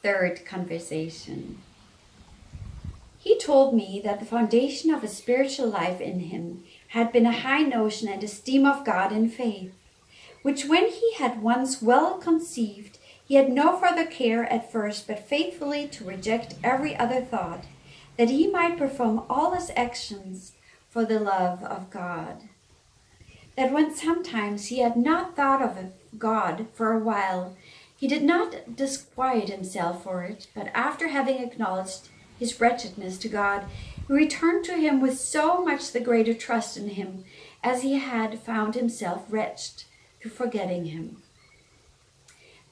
Third conversation. He told me that the foundation of his spiritual life in him had been a high notion and esteem of God and faith, which when he had once well conceived, he had no further care at first but faithfully to reject every other thought, that he might perform all his actions for the love of God. That when sometimes he had not thought of God for a while, he did not disquiet himself for it, but after having acknowledged his wretchedness to God, he returned to him with so much the greater trust in him as he had found himself wretched through forgetting him.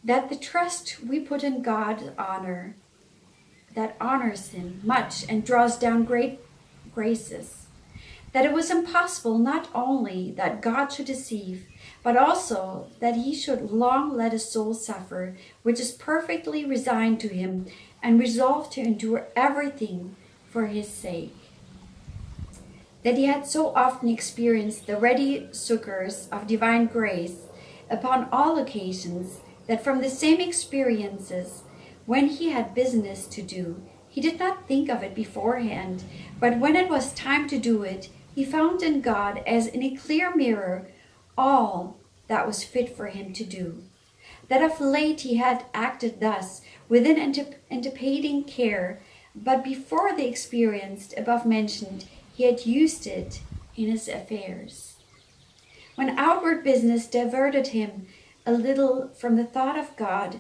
That the trust we put in God honors him much and draws down great graces. That it was impossible not only that God should deceive, but also that he should long let his soul suffer, which is perfectly resigned to him and resolved to endure everything for his sake. That he had so often experienced the ready succors of divine grace upon all occasions, that from the same experiences, when he had business to do, he did not think of it beforehand, but when it was time to do it, he found in God as in a clear mirror all that was fit for him to do. That of late he had acted thus with an anticipating care, but before the experience above mentioned, he had used it in his affairs. When outward business diverted him a little from the thought of God,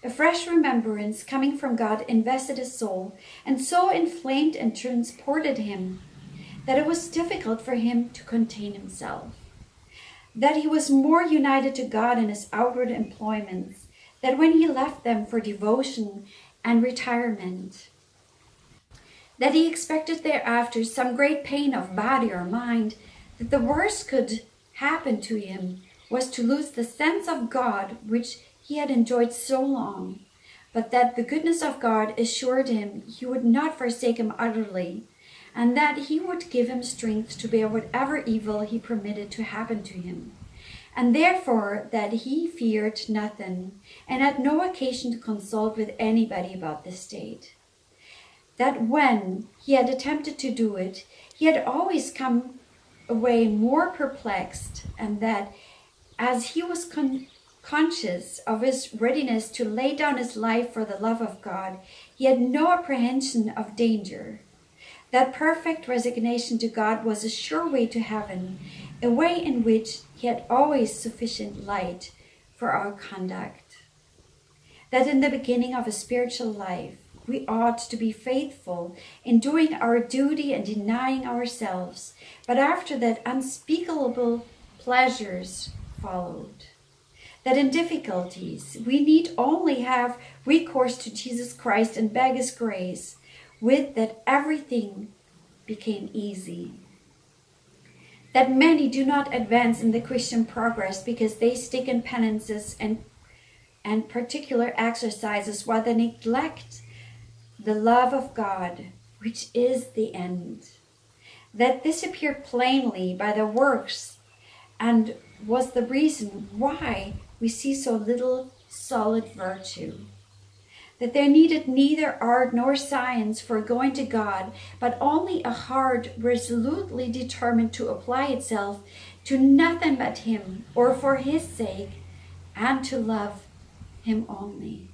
a fresh remembrance coming from God invested his soul, and so inflamed and transported him that it was difficult for him to contain himself. That he was more united to God in his outward employments, that when he left them for devotion and retirement, that he expected thereafter some great pain of body or mind, that the worst could happen to him was to lose the sense of God which he had enjoyed so long, but that the goodness of God assured him he would not forsake him utterly, and that he would give him strength to bear whatever evil he permitted to happen to him, and therefore that he feared nothing, and had no occasion to consult with anybody about this state. That when he had attempted to do it, he had always come away more perplexed, and that as he was conscious of his readiness to lay down his life for the love of God, he had no apprehension of danger. That perfect resignation to God was a sure way to heaven, a way in which he had always sufficient light for our conduct. That in the beginning of a spiritual life, we ought to be faithful in doing our duty and denying ourselves, but after that unspeakable pleasures followed. That in difficulties, we need only have recourse to Jesus Christ and beg his grace, with that everything became easy. That many do not advance in the Christian progress because they stick in penances and particular exercises while they neglect the love of God, which is the end. That this appeared plainly by the works and was the reason why we see so little solid virtue. That there needed neither art nor science for going to God, but only a heart resolutely determined to apply itself to nothing but him, or for his sake, and to love him only.